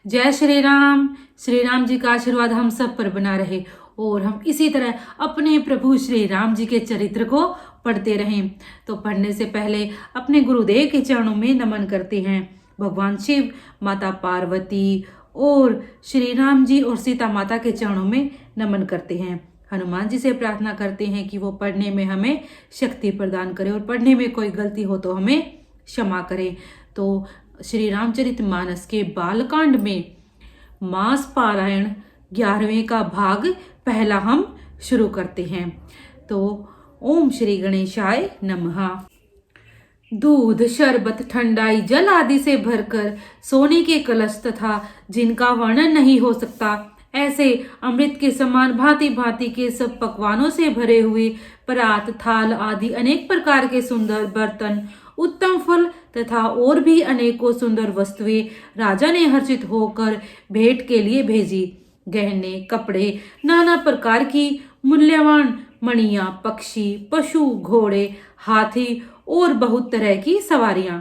जय श्री राम जी का आशीर्वाद हम सब पर बना रहे और हम इसी तरह अपने प्रभु श्री राम जी के चरित्र को पढ़ते रहें। तो पढ़ने से पहले अपने गुरुदेव के चरणों में नमन करते हैं। भगवान शिव, माता पार्वती और श्री राम जी और सीता माता के चरणों में नमन करते हैं। हनुमान जी से प्रार्थना करते हैं कि वो पढ़ने में हमें शक्ति प्रदान करें और पढ़ने में कोई गलती हो तो हमें क्षमा करें। तो श्री रामचरितमानस के बालकांड में मास पारायण 11वें का भाग पहला हम शुरू करते हैं। तो ओम श्री गणेशाय नमः। दूध, शरबत, ठंडाई, जल आदि से भरकर सोने के कलश तथा जिनका वर्णन नहीं हो सकता ऐसे अमृत के समान भांति भांति के सब पकवानों से भरे हुए परात, थाल आदि अनेक प्रकार के सुंदर बर्तन, उत्तम फल तथा और भी अनेकों सुंदर वस्तुएं राजा ने हर्षित होकर भेंट के लिए भेजी। गहने, कपड़े, नाना प्रकार की मूल्यवान मणियां, पक्षी, पशु, घोड़े, हाथी और बहुत तरह की सवारियां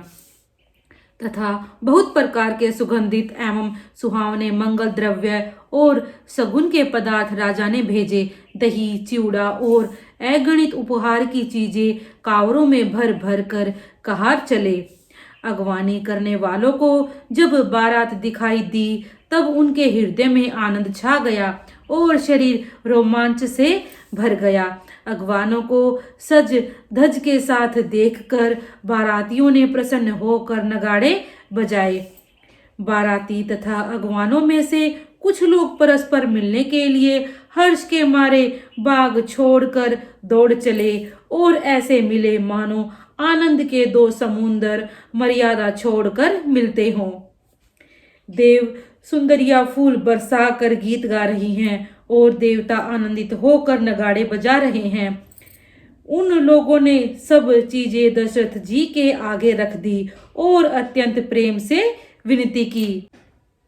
तथा बहुत प्रकार के सुगंधित एवं सुहावने मंगल द्रव्य और सगुन के पदार्थ राजा ने भेजे। दही, चिवड़ा और अगणित उपहार की चीजें कावरों में भर भर कर कहार चले। अगवानी करने वालों को जब बारात दिखाई दी तब उनके हृदय में आनंद छा गया और शरीर रोमांच से भर गया। अगवानों को सज धज के साथ देखकर बारातियों ने प्रसन्न होकर नगाड़े बजाए। बाराती तथा अगवानों में से कुछ लोग परस्पर मिलने के लिए हर्ष के मारे बाग छोड़कर दौड़ चले और ऐसे मिले मानो आनंद के दो समुंदर मर्यादा छोड़कर मिलते हों। देव सुंदरिया फूल बरसा कर गीत गा रही हैं और देवता आनंदित होकर नगाड़े बजा रहे हैं। उन लोगों ने सब चीजें दशरथ जी के आगे रख दी और अत्यंत प्रेम से विनती की।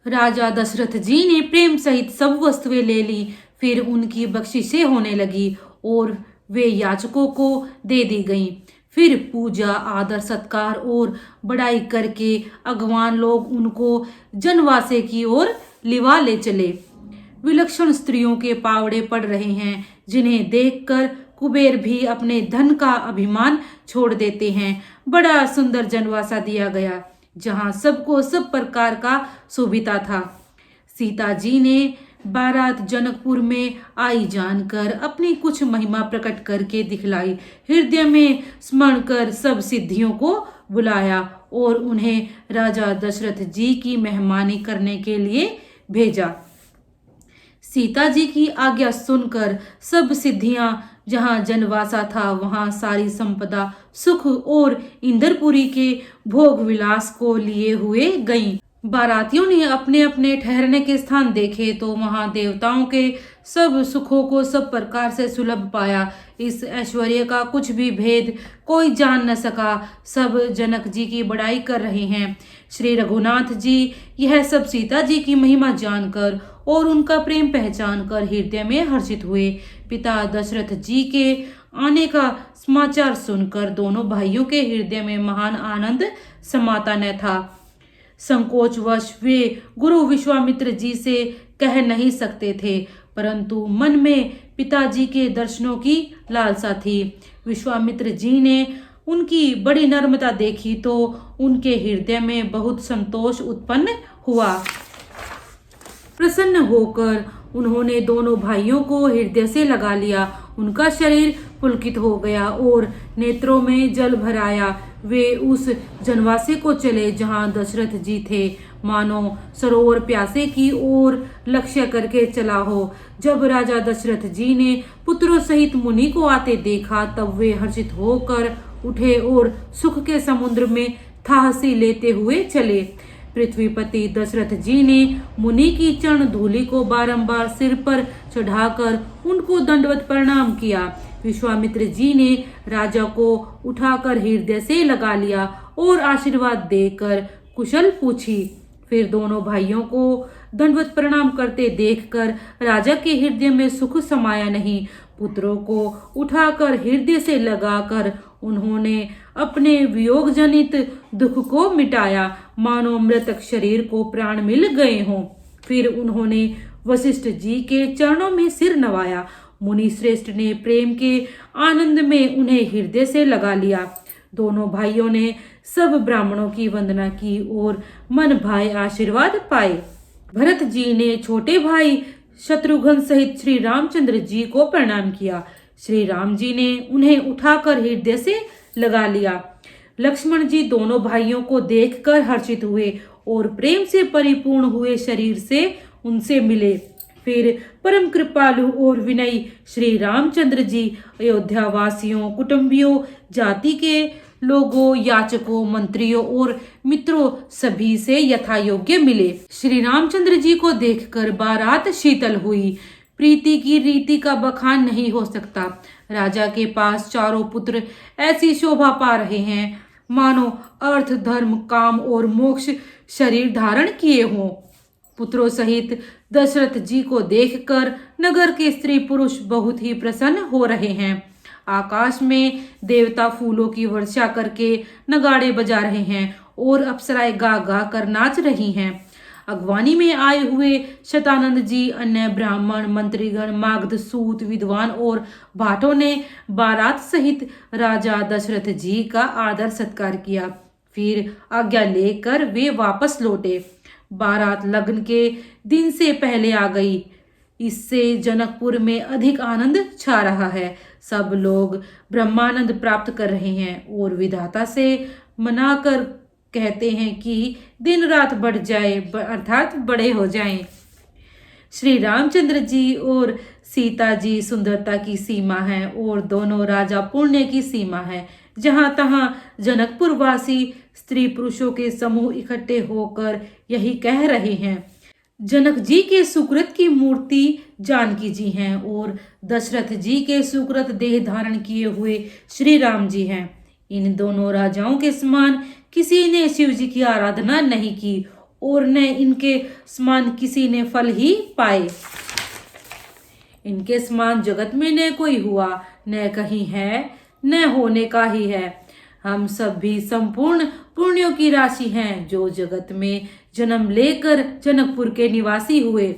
राजा दशरथ जी ने प्रेम सहित सब वस्तुएं ले ली। फिर उनकी बख्शिशें होने लगी और वे याचकों को दे दी गईं। फिर पूजा, आदर, सत्कार और बड़ाई करके अगवान लोग उनको जनवासे की ओर लिवा ले चले। विलक्षण स्त्रियों के पावड़े पड़ रहे हैं जिन्हें देखकर कुबेर भी अपने धन का अभिमान छोड़ देते हैं। बड़ा सुंदर जनवासा दिया गया जहां सबको सब प्रकार का सुविधा था। सीता जी ने बारात जनकपुर में आई जानकर अपनी कुछ महिमा प्रकट करके दिखलाई। हृदय में स्मरण कर सब सिद्धियों को बुलाया और उन्हें राजा दशरथ जी की मेहमानी करने के लिए भेजा। सीता जी की आज्ञा सुनकर सब सिद्धियां जहां जनवासा था वहां सारी संपदा, सुख और इंद्रपुरी के भोग विलास को लिए हुए गईं। बारातियों ने अपने अपने ठहरने के स्थान देखे तो वहां देवताओं के सब सुखों को सब प्रकार से सुलभ पाया। इस ऐश्वर्य का कुछ भी भेद कोई जान न सका। सब जनक जी की बड़ाई कर रहे हैं। श्री रघुनाथ जी यह सब सीता जी की महिमा जानकर और उनका प्रेम पहचान कर हृदय में हर्षित हुए। पिता दशरथ जी के आने का समाचार सुनकर दोनों भाइयों के हृदय में महान आनंद समाता न था। संकोचवश वे गुरु विश्वामित्र जी से कह नहीं सकते थे, परंतु मन में पिताजी के दर्शनों की लालसा थी। विश्वामित्र जी ने उनकी बड़ी नम्रता देखी तो उनके हृदय में बहुत संतोष उत्पन्न हुआ। प्रसन्न होकर उन्होंने दोनों भाइयों को हृदय से लगा लिया। उनका शरीर पुलकित हो गया और नेत्रों में जल भर आया। वे उस जनवासे को चले जहां दशरथ जी थे, मानो सरोवर प्यासे की ओर लक्ष्य करके चला हो। जब राजा दशरथ जी ने पुत्रों सहित मुनि को आते देखा तब वे हर्षित होकर उठे और सुख के समुद्र में थाहसी लेते हुए चले। पृथ्वीपति दशरथ जी ने मुनि की चरण धूलि को बारंबार सिर पर चढ़ाकर उनको दंडवत प्रणाम किया। विश्वामित्र जी ने राजा को उठाकर हृदय से लगा लिया और आशीर्वाद देकर कुशल पूछी। फिर दोनों भाइयों को दंडवत प्रणाम करते देखकर राजा के हृदय में सुख समाया नहीं। पुत्रों को उठाकर हृदय से लगाकर उन्होंने अपने वियोग जनित दुख को मिटाया, मानो मृतक शरीर को प्राण मिल गए हों। फिर उन्होंने वशिष्ठ जी के चरणों में सिर नवाया। मुनि श्रेष्ठ ने प्रेम के आनंद में उन्हें हृदय से लगा लिया। दोनों भाइयों ने सब ब्राह्मणों की वंदना की और मन भाए आशीर्वाद पाए। भरत जी ने छोटे भाई शत्रुघ्न सहित श्री रामचंद्र जी को प्रणाम किया। श्री राम जी ने उन्हें उठाकर हृदय से लगा लिया। लक्ष्मण जी दोनों भाइयों को देखकर हर्षित हुए और प्रेम से परिपूर्ण हुए शरीर से उनसे मिले। फिर परम कृपालु और विनयी श्री रामचंद्र जी अयोध्या वासियों, कुटुंबियों, जाति के लोगों, याचकों, मंत्रियों और मित्रों सभी से यथा योग्य मिले। श्री रामचंद्र जी को देखकर बारात शीतल हुई। प्रीति की रीति का बखान नहीं हो सकता। राजा के पास चारों पुत्र ऐसी शोभा पा रहे हैं मानो अर्थ, धर्म, काम और मोक्ष शरीर धारण किए हों। पुत्रों सहित दशरथ जी को देखकर नगर के स्त्री पुरुष बहुत ही प्रसन्न हो रहे हैं। आकाश में देवता फूलों की वर्षा करके नगाड़े बजा रहे हैं और अप्सराएं गा गा कर नाच रही हैं। अगवानी में आए हुए शतानंद जी, अन्य ब्राह्मण, मंत्रीगण, मागध, सूत, विद्वान और भाटों ने बारात सहित राजा दशरथ जी का आदर सत्कार किया। फिर आज्ञा लेकर वे वापस लौटे। बारात लग्न के दिन से पहले आ गई। इससे जनकपुर में अधिक आनंद छा रहा है। सब लोग ब्रह्मानंद प्राप्त कर रहे हैं और विधाता से मनाकर कहते हैं कि दिन रात बढ़ जाए, अर्थात बड़े हो जाएं। श्री रामचंद्र जी और सीता जी सुंदरता की सीमा है और दोनों राजा पुण्य की सीमा है। जहां तहां जनकपुर वासी स्त्री पुरुषों के समूह इकट्ठे होकर यही कह रहे हैं। जनक जी के सुकृत की मूर्ति जानकी जी हैं और दशरथ जी के सुकृत देह धारण किए हुए श्री राम जी हैं। इन दोनों राजाओं के समान किसी ने शिव जी की आराधना नहीं की और न इनके समान किसी ने फल ही पाए। इनके समान जगत में न कोई हुआ, न कहीं है, न होने का ही है। हम सब भी संपूर्ण पुण्यों की राशि हैं जो जगत में जन्म लेकर जनकपुर के निवासी हुए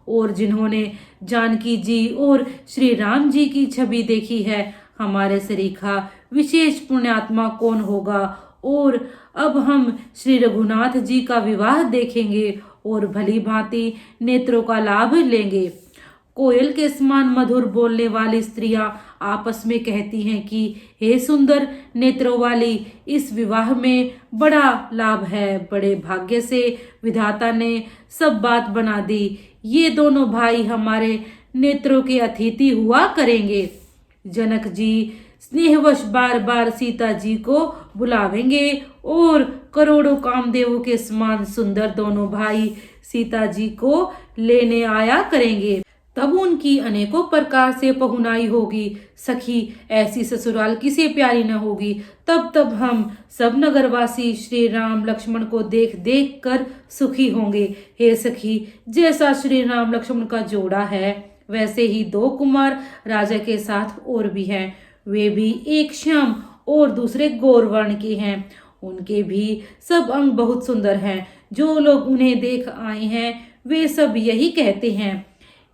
और जिन्होंने जानकी जी और श्री राम जी की छवि देखी है। हमारे सरीखा विशेष पुण्यात्मा कौन होगा। और अब हम श्री रघुनाथ जी का विवाह देखेंगे और भली भांति नेत्रों का लाभ लेंगे। कोयल के समान मधुर बोलने वाली स्त्रियां आपस में कहती हैं कि हे सुंदर नेत्रों वाली, इस विवाह में बड़ा लाभ है। बड़े भाग्य से विधाता ने सब बात बना दी। ये दोनों भाई हमारे नेत्रों के अतिथि हुआ करेंगे। जनक जी स्नेहवश बार बार सीता जी को बुलावेंगे और करोड़ों कामदेवों के समान सुंदर दोनों भाई सीता जी को लेने आया करेंगे। तब उनकी अनेकों प्रकार से पहुनाई होगी। सखी ऐसी ससुराल किसे प्यारी न होगी। तब हम सब नगरवासी श्री राम लक्ष्मण को देख देख कर सुखी होंगे। हे सखी, जैसा श्री राम लक्ष्मण का जोड़ा है वैसे ही दो कुमार राजा के साथ और भी हैं। वे भी एक श्याम और दूसरे गौर वर्ण के हैं। उनके भी सब अंग बहुत सुंदर हैं। जो लोग उन्हें देख आए हैं वे सब यही कहते हैं।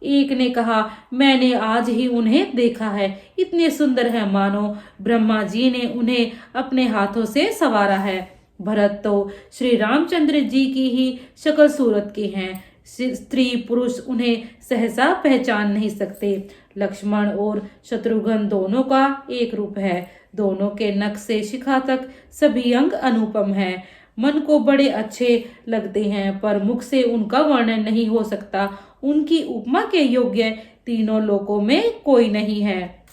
एक ने कहा, मैंने आज ही उन्हें देखा है, इतने सुंदर है मानो ब्रह्मा जी ने उन्हें अपने हाथों से संवारा है। भरत तो श्री रामचंद्र जी की ही शक्ल सूरत के हैं। स्त्री पुरुष उन्हें सहसा पहचान नहीं सकते। लक्ष्मण और शत्रुघ्न दोनों का एक रूप है। दोनों के नख से शिखा तक सभी अंग अनुपम है। मन को बड़े अच्छे लगते हैं पर मुख से उनका वर्णन नहीं हो सकता। उनकी उपमा के योग्य तीनों लोकों में कोई नहीं है।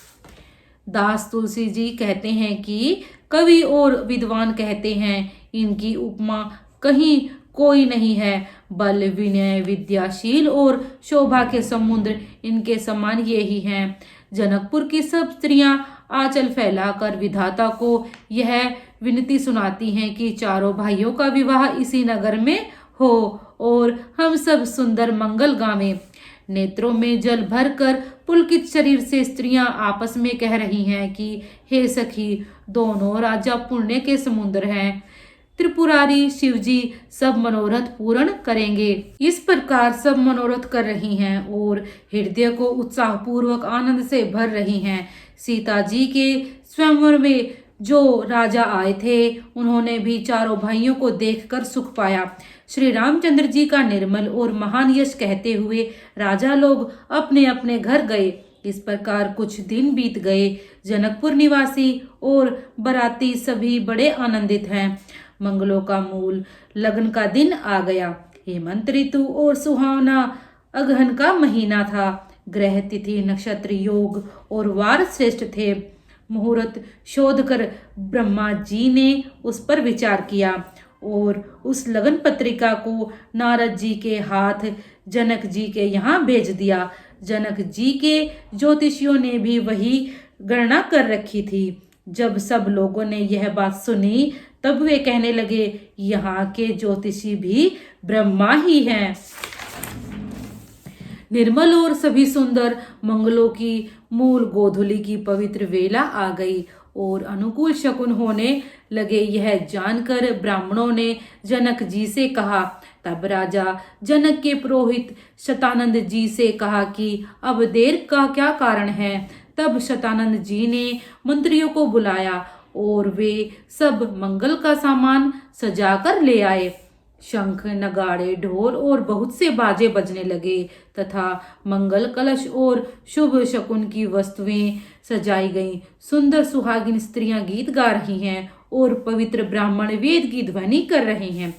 दास तुलसी जी कहते हैं कि कवि और विद्वान कहते हैं इनकी उपमा कहीं कोई नहीं है। बल, विनय, विद्याशील और शोभा के समुद्र इनके समान ये ही हैं। जनकपुर की सब स्त्रियां आंचल फैलाकर विधाता को यह विनती सुनाती हैं कि चारों भाइयों का विवाह इसी नगर में हो और हम सब सुंदर मंगल गावें। नेत्रों में जल भरकर पुलकित शरीर से स्त्रियां आपस में कह रही हैं कि हे सखी, दोनों राजा पुण्य के समुद्र हैं। त्रिपुरारी शिवजी सब मनोरथ पूर्ण करेंगे। इस प्रकार सब मनोरथ कर रही हैं और हृदय को उत्साह पूर्वक आनंद से भर रही हैं। सीता जी के स्वयंवर में जो राजा आए थे उन्होंने भी चारों भाइयों को देखकर सुख पाया। श्री रामचंद्र जी का निर्मल और महान यश कहते हुए राजा लोग अपने अपने घर गए। इस प्रकार कुछ दिन बीत गए। जनकपुर निवासी और बराती सभी बड़े आनंदित हैं। मंगलों का मूल लगन का दिन आ गया। हेमंत ऋतु और सुहावना अगहन का महीना था। ग्रह तिथि नक्षत्र योग और वार श्रेष्ठ थे। मुहूर्त शोध कर ब्रह्मा जी ने उस पर विचार किया और उस लगन पत्रिका को नारद जी के हाथ जनक जी के यहाँ भेज दिया। जनक जी के ज्योतिषियों ने भी वही गणना कर रखी थी। जब सब लोगों ने यह बात सुनी तब वे कहने लगे, यहाँ के ज्योतिषी भी ब्रह्मा ही हैं। निर्मल और सभी सुंदर मंगलों की मूल गोधूली की पवित्र वेला आ गई और अनुकूल शकुन होने लगे। यह जानकर ब्राह्मणों ने जनक जी से कहा। तब राजा जनक के पुरोहित शतानंद जी से कहा कि अब देर का क्या कारण है। तब शतानंद जी ने मंत्रियों को बुलाया और वे सब मंगल का सामान सजाकर ले आए। शंख नगाड़े ढोल और बहुत से बाजे बजने लगे तथा मंगल कलश और शुभ शकुन की वस्तुएं सजाई गईं। सुंदर सुहागिन स्त्रियां गीत गा रही हैं और पवित्र ब्राह्मण वेद की ध्वनि कर रहे हैं।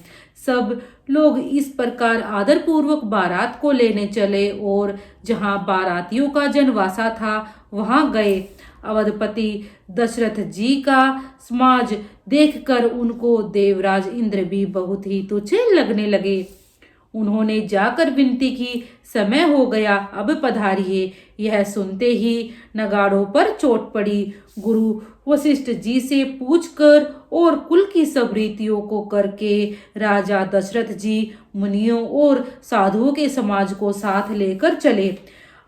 सब लोग इस प्रकार आदर पूर्वक बारात को लेने चले और जहां बारातियों का जनवासा था वहां गए। अवधपति दशरथ जी का समाज देखकर उनको देवराज इंद्र भी बहुत ही तुच्छ लगने लगे। उन्होंने जाकर विनती की, समय हो गया, अब पधारिए। यह सुनते ही नगाड़ों पर चोट पड़ी। गुरु वशिष्ठ जी से पूछकर और कुल की सब रीतियों को करके राजा दशरथ जी मुनियों और साधुओं के समाज को साथ लेकर चले।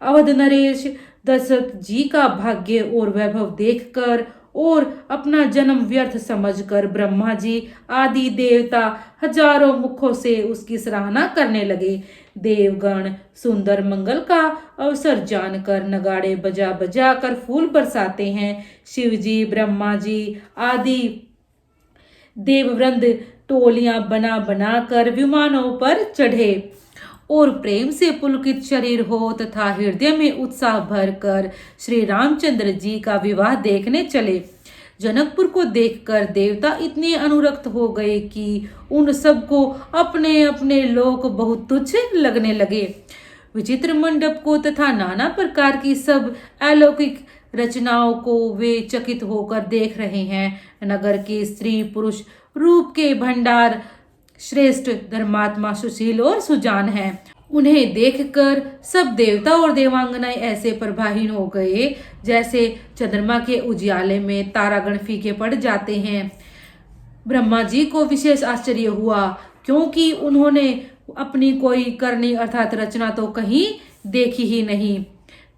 अवध नरेश दशरथ जी का भाग्य और वैभव देखकर और अपना जन्म व्यर्थ समझकर ब्रह्मा जी आदि देवता हजारों मुखों से उसकी सराहना करने लगे। देवगण सुंदर मंगल का अवसर जानकर नगाड़े बजा बजा कर फूल बरसाते हैं। शिव जी ब्रह्मा जी आदि देववृंद टोलियां बना बना कर विमानों पर चढ़े और प्रेम से पुलकित शरीर हो तथा हृदय में उत्साह भरकर श्री रामचंद्र जी का विवाह देखने चले। जनकपुर को देखकर देवता इतने अनुरक्त हो गए कि उन सबको अपने अपने लोक बहुत तुच्छ लगने लगे। विचित्र मंडप को तथा नाना प्रकार की सब अलौकिक रचनाओं को वे चकित होकर देख रहे हैं। नगर के स्त्री पुरुष रूप के भंडार श्रेष्ठ धर्मात्मा सुशील और सुजान हैं। उन्हें देखकर सब देवता और देवांगनाएं ऐसे प्रभाहीन हो गए जैसे चंद्रमा के उजियाले में तारागण फीके पड़ जाते हैं। ब्रह्मा जी को विशेष आश्चर्य हुआ क्योंकि उन्होंने अपनी कोई करनी अर्थात रचना तो कहीं देखी ही नहीं।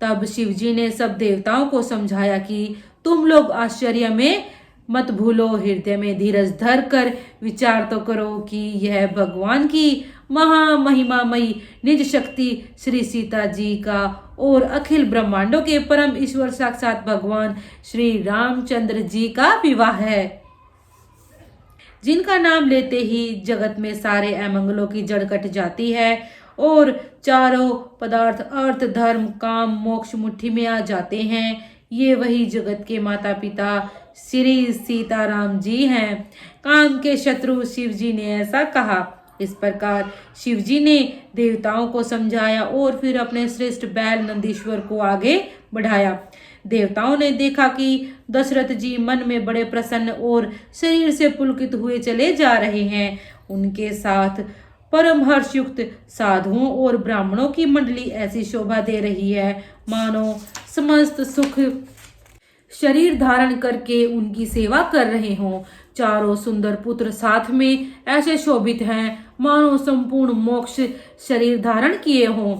तब शिव जी ने सब देवताओं को समझाया कि तुम लोग आश्चर्य में मत भूलो, हृदय में धीरज धर कर विचार तो करो कि यह भगवान की महामहिमामयी निज शक्ति श्री सीता जी का और अखिल ब्रह्मांडों के परम ईश्वर साक्षात भगवान श्री रामचंद्र जी का विवाह है, जिनका नाम लेते ही जगत में सारे अमंगलों की जड़ कट जाती है और चारों पदार्थ अर्थ धर्म काम मोक्ष मुट्ठी में आ जाते हैं। ये वही जगत के माता पिता श्री सीताराम जी हैं। काम के शत्रु शिव जी ने ऐसा कहा। इस प्रकार शिव जी ने देवताओं को समझाया और फिर अपने श्रेष्ठ बैल नंदीश्वर को आगे बढ़ाया। देवताओं ने देखा कि दशरथ जी मन में बड़े प्रसन्न और शरीर से पुलकित हुए चले जा रहे हैं। उनके साथ परम हर्षयुक्त साधुओं और ब्राह्मणों की मंडली ऐसी शोभा दे रही है मानो समस्त सुख शरीर धारण करके उनकी सेवा कर रहे हों। चारों सुंदर पुत्र साथ में ऐसे शोभित हैं मानो संपूर्ण मोक्ष शरीर धारण किए हों।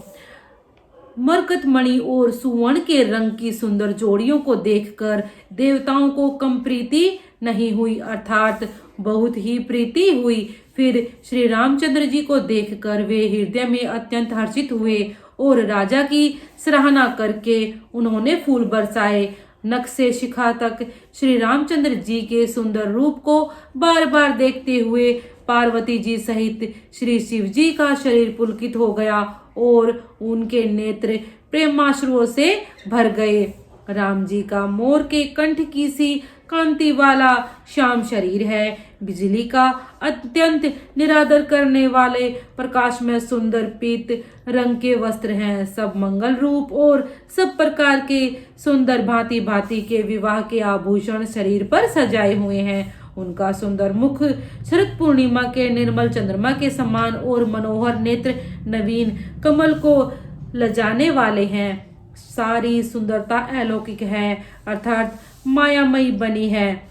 मरकत मणि और सुवर्ण के रंग की सुंदर जोड़ियों को देखकर देवताओं को कम प्रीति नहीं हुई, अर्थात बहुत ही प्रीति हुई। फिर श्री रामचंद्र जी को देखकर वे हृदय में अत्यंत हर्षित हुए और राजा की सराहना करके उन्होंने फूल बरसाए। नख से शिखा तक श्री रामचंद्र जी के सुंदर रूप को बार बार देखते हुए पार्वती जी सहित श्री शिव जी का शरीर पुलकित हो गया और उनके नेत्र प्रेमाश्रुओं से भर गए। राम जी का मोर के कंठ की सी कांति वाला श्याम शरीर है, बिजली का अत्यंत निरादर करने वाले प्रकाश में सुंदर पीत रंग के वस्त्र हैं। सब मंगल रूप और सब प्रकार के सुंदर भांति भांति के विवाह के आभूषण शरीर पर सजाए हुए हैं। उनका सुंदर मुख शरद पूर्णिमा के निर्मल चंद्रमा के समान और मनोहर नेत्र नवीन कमल को लजाने वाले हैं। सारी सुंदरता अलौकिक है, अर्थात मायामयी बनी है,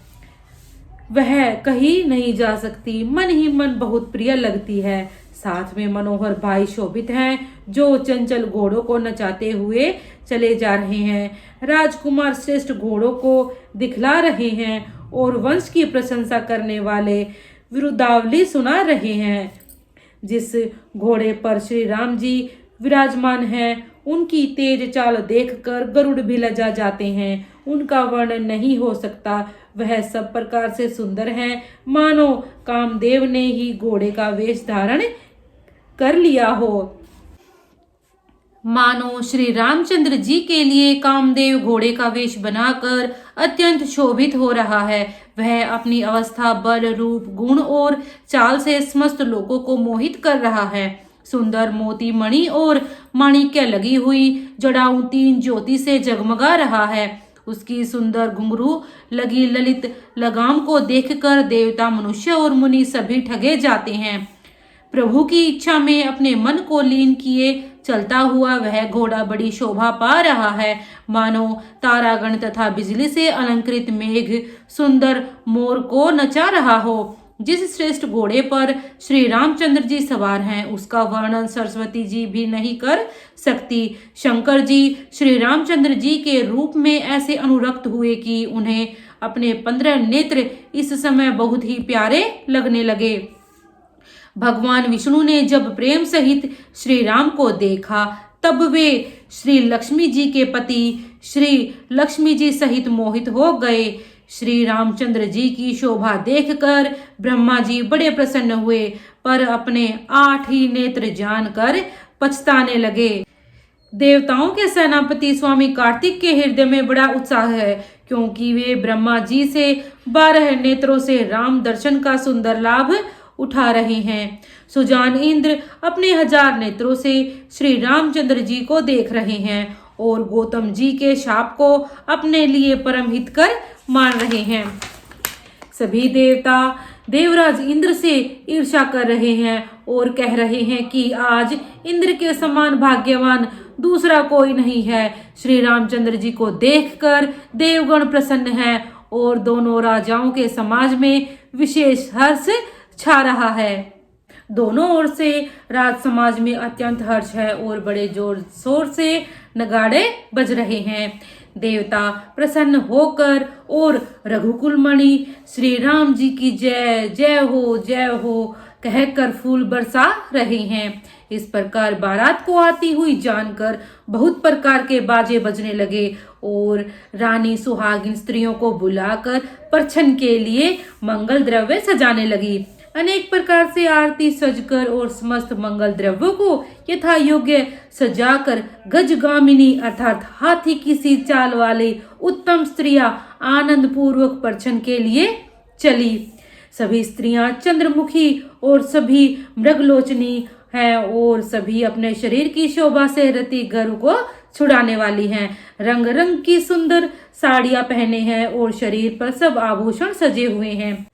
वह कहीं नहीं जा सकती, मन ही मन बहुत प्रिय लगती है। साथ में मनोहर भाई शोभित हैं जो चंचल घोड़ों को नचाते हुए चले जा रहे हैं। राजकुमार श्रेष्ठ घोड़ों को दिखला रहे हैं और वंश की प्रशंसा करने वाले विरुदावली सुना रहे हैं। जिस घोड़े पर श्री राम जी विराजमान हैं, उनकी तेज चाल देखकर गरुड़ भी लजा जाते हैं। उनका वर्णन नहीं हो सकता, वह सब प्रकार से सुंदर हैं, मानो कामदेव ने ही घोड़े का वेश धारण कर लिया हो। मानो श्री रामचंद्र जी के लिए कामदेव घोड़े का वेश बनाकर अत्यंत शोभित हो रहा है। वह अपनी अवस्था, बल, रूप, गुण और चाल से समस्त लोगों को मोहित कर रहा है। सुंदर मोती मणि और माणिक्य लगी हुई जड़ाऊ तीन ज्योति से जगमगा रहा है। उसकी सुंदर घुंघरू लगी ललित लगाम को देखकर देवता, मनुष्य और मुनि सभी ठगे जाते हैं। प्रभु की इच्छा में अपने मन को लीन किए चलता हुआ वह घोड़ा बड़ी शोभा पा रहा है, मानो तारागण तथा बिजली से अलंकृत मेघ सुंदर मोर को नचा रहा हो। जिस श्रेष्ठ घोड़े पर श्री रामचंद्र जी सवार हैं, उसका वर्णन सरस्वती जी भी नहीं कर सकती। शंकर जी श्री रामचंद्र जी के रूप में ऐसे अनुरक्त हुए कि उन्हें अपने 15 नेत्र इस समय बहुत ही प्यारे लगने लगे। भगवान विष्णु ने जब प्रेम सहित श्री राम को देखा, तब वे श्री लक्ष्मी जी के पति श्री लक्ष्मी जी सहित मोहित हो गए। श्री रामचंद्र जी की शोभा देखकर ब्रह्मा जी बड़े प्रसन्न हुए, पर अपने 8 ही नेत्र जानकर पछताने लगे। देवताओं के सेनापति स्वामी कार्तिक के हृदय में बड़ा उत्साह है, क्योंकि वे ब्रह्मा जी से 12 नेत्रों से राम दर्शन का सुंदर लाभ उठा रहे हैं। सुजान इंद्र अपने 1000 नेत्रों से श्री रामचंद्र जी को देख रहे हैं और गौतम जी के शाप को अपने लिए परम हितकर मान रहे हैं। सभी देवता देवराज इंद्र से ईर्ष्या कर रहे हैं और कह रहे हैं कि आज इंद्र के समान भाग्यवान दूसरा कोई नहीं है। श्री रामचंद्र जी को देखकर देवगण प्रसन्न हैं और दोनों राजाओं के समाज में विशेष हर्ष छा रहा है। दोनों ओर से राज समाज में अत्यंत हर्ष है और बड़े जोर शोर से नगाड़े बज रहे हैं। देवता प्रसन्न होकर और रघुकुल मणि श्री राम जी की जय जय हो कहकर फूल बरसा रहे हैं। इस प्रकार बारात को आती हुई जानकर बहुत प्रकार के बाजे बजने लगे और रानी सुहागिन स्त्रियों को बुलाकर परछन के लिए मंगल द्रव्य सजाने लगी। अनेक प्रकार से आरती सजकर और समस्त मंगल द्रव्यों को यथा योग्य सजाकर गजगामिनी अर्थात हाथी की सी चाल वाली उत्तम स्त्रियां आनंद पूर्वक परछन के लिए चली। सभी स्त्रियां चंद्रमुखी और सभी मृगलोचनी हैं और सभी अपने शरीर की शोभा से रति गर्व को छुड़ाने वाली हैं। रंग रंग की सुंदर साड़ियां पहने हैं और शरीर पर सब आभूषण सजे हुए हैं।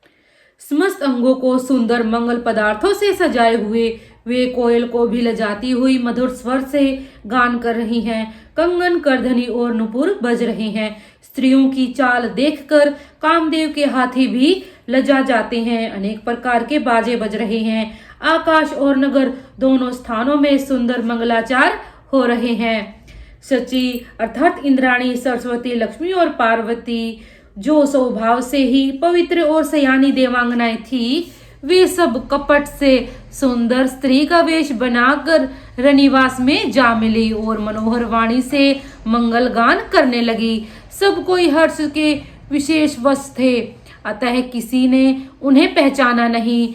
समस्त अंगों को सुंदर मंगल पदार्थों से सजाए हुए वे कोयल को भी लजाती हुई मधुर स्वर से गान कर रही हैं। कंगन, करधनी और नुपुर बज रहे हैं। स्त्रियों की चाल देखकर कामदेव के हाथी भी लजा जाते हैं। अनेक प्रकार के बाजे बज रहे हैं। आकाश और नगर दोनों स्थानों में सुंदर मंगलाचार हो रहे हैं। शची अर्थात इंद्राणी, सरस्वती, लक्ष्मी और पार्वती जो स्वभाव से ही पवित्र और सयानी देवांगनाएं थी, वे सब कपट से सुंदर स्त्री का वेश बनाकर रनिवास में जा मिली और मनोहर वाणी से मंगल गान करने लगी। सब कोई हर्ष के विशेष वश थे, अतः किसी ने उन्हें पहचाना नहीं।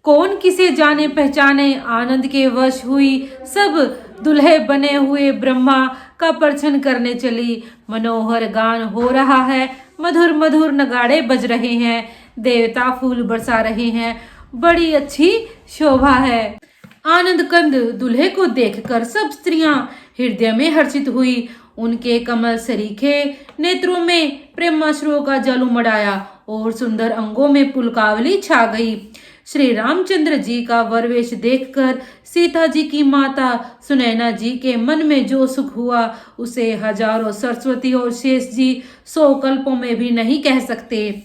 कौन किसे जाने पहचाने, आनंद के वश हुई सब दुल्हे बने हुए ब्रह्मा का परछन करने चली। मनोहर गान हो रहा है, मधुर मधुर नगाड़े बज रहे हैं, देवता फूल बरसा रहे हैं, बड़ी अच्छी शोभा है। आनंद कंद दुल्हे को देखकर सब स्त्रियां हृदय में हर्षित हुई। उनके कमल सरीखे नेत्रों में प्रेमाश्रुओं का जल उमड़ आया और सुंदर अंगों में पुलकावली छा गई। श्री रामचंद्र जी का वरवेश देखकर सीता जी की माता सुनैना जी के मन में जो सुख हुआ, उसे हजारों सरस्वती और शेष जी 100 कल्पों में भी नहीं कह सकते।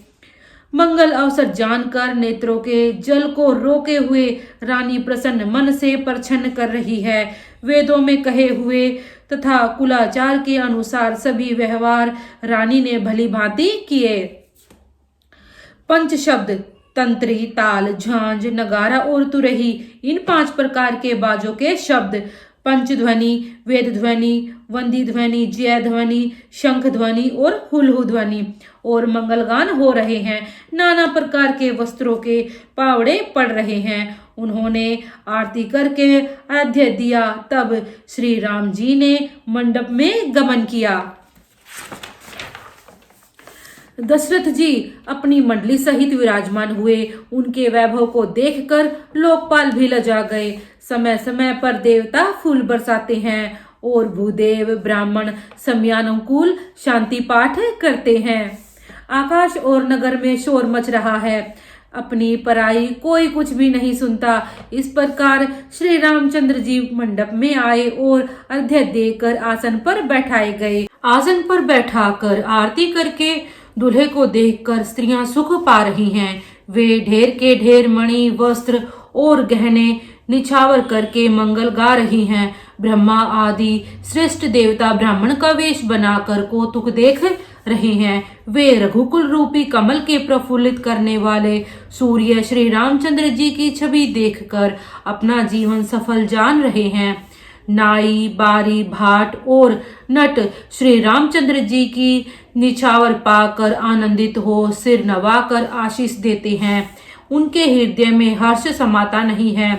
मंगल अवसर जानकर नेत्रों के जल को रोके हुए रानी प्रसन्न मन से प्रसन्न कर रही है। वेदों में कहे हुए तथा कुलाचार के अनुसार सभी व्यवहार रानी ने भली भांति किए। पंच शब्द तंत्री, ताल, झांझ, नगारा और तुरही, इन 5 प्रकार के बाजों के शब्द पंचध्वनि, वेद ध्वनि, वंदी ध्वनि, जय ध्वनि, शंख ध्वनि और हुलहु ध्वनि और मंगलगान हो रहे हैं। नाना प्रकार के वस्त्रों के पावड़े पड़ रहे हैं। उन्होंने आरती करके अर्घ्य दिया। तब श्री राम जी ने मंडप में गमन किया। दशरथ जी अपनी मंडली सहित विराजमान हुए। उनके वैभव को देखकर लोकपाल भी लजा गए। समय समय पर देवता फूल बरसाते हैं और भूदेव ब्राह्मण समयानुकूल शांति पाठ करते हैं। आकाश और नगर में शोर मच रहा है, अपनी पराई कोई कुछ भी नहीं सुनता। इस प्रकार श्री रामचंद्र जी मंडप में आए और अर्घ्य देकर आसन पर बैठाए गए। आसन पर बैठाकर आरती करके दूल्हे को देखकर स्त्रियां सुख पा रही हैं। वे ढेर के ढेर मणि, वस्त्र और गहने निछावर करके मंगल गा रही हैं। ब्रह्मा आदि श्रेष्ठ देवता ब्राह्मण का वेश बनाकर कौतुक देख रहे हैं। वे रघुकुल रूपी कमल के प्रफुल्लित करने वाले सूर्य श्री रामचंद्र जी की छवि देखकर अपना जीवन सफल जान रहे हैं। नाई, बारी, भाट और नट श्री रामचंद्र जी की निछावर पाकर आनंदित हो सिर नवाकर आशीष देते हैं। उनके हृदय में हर्ष समाता नहीं है।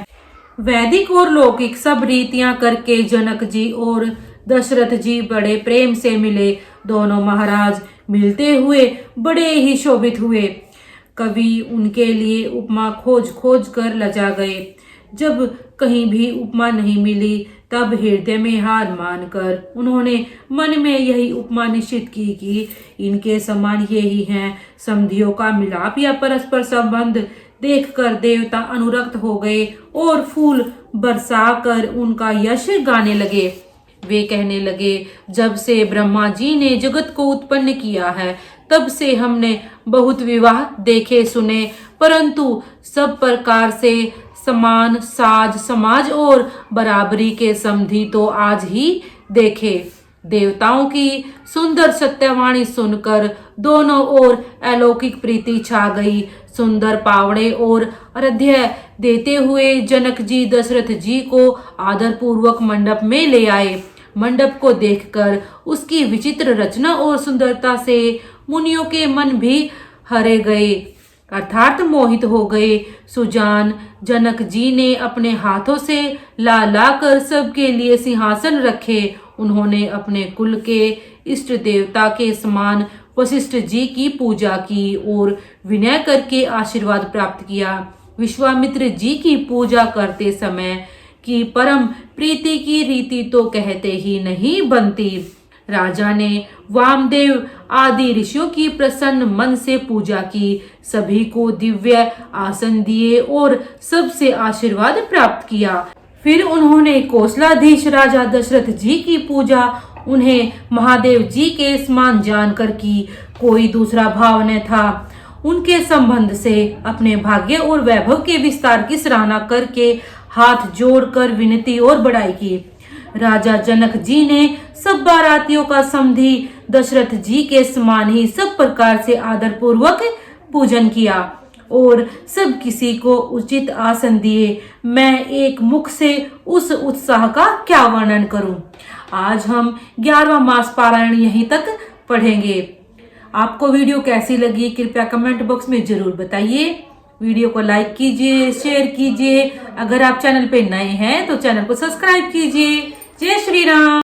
वैदिक और लौकिक सब रीतियां करके जनक जी और दशरथ जी बड़े प्रेम से मिले। दोनों महाराज मिलते हुए बड़े ही शोभित हुए। कवि उनके लिए उपमा खोज खोज कर लजा गए। जब कहीं भी उपमा नहीं मिली तब हृदय में हार मानकर उन्होंने मन में यही उपमा निश्चित की कि इनके समान ये ही हैं। समधियों का मिलाप या परस्पर संबंध देखकर देवता अनुरक्त हो गए और फूल बरसाकर उनका यश गाने लगे। वे कहने लगे, जब से ब्रह्मा जी ने जगत को उत्पन्न किया है तब से हमने बहुत विवाह देखे सुने, परंतु सब प्रकार से समान साज समाज और बराबरी के समधी तो आज ही देखे। देवताओं की सुंदर सत्यवाणी सुनकर दोनों ओर अलौकिक प्रीति छा गई। सुंदर पावड़े और अर्घ्य देते हुए जनक जी दशरथ जी को आदर पूर्वक मंडप में ले आए। मंडप को देखकर उसकी विचित्र रचना और सुंदरता से मुनियों के मन भी हरे गए, अर्थात मोहित हो गए। सुजान जनक जी ने अपने हाथों से ला ला कर सबके लिए सिंहासन रखे। उन्होंने अपने कुल के इष्ट देवता के समान वशिष्ठ जी की पूजा की और विनय करके आशीर्वाद प्राप्त किया। विश्वामित्र जी की पूजा करते समय की परम प्रीति की रीति तो कहते ही नहीं बनती। राजा ने वामदेव आदि ऋषियों की प्रसन्न मन से पूजा की, सभी को दिव्य आसन दिए और सबसे आशीर्वाद प्राप्त किया। फिर उन्होंने कौशलाधीश राजा दशरथ जी की पूजा उन्हें महादेव जी के समान जानकर की कोई दूसरा भाव न था। उनके संबंध से अपने भाग्य और वैभव के विस्तार की सराहना करके हाथ जोड़कर विनती और बड़ाई की। राजा जनक जी ने सब बारातियों का समधी दशरथ जी के समान ही सब प्रकार से आदर पूर्वक पूजन किया और सब किसी को उचित आसन दिए। मैं एक मुख से उस उत्साह का क्या वर्णन करूं। आज हम 11वां मास पारायण यहीं तक पढ़ेंगे। आपको वीडियो कैसी लगी कृपया कमेंट बॉक्स में जरूर बताइए। वीडियो को लाइक कीजिए, शेयर कीजिए। अगर आप चैनल पे नए हैं तो चैनल को सब्सक्राइब कीजिए। जय श्री राम।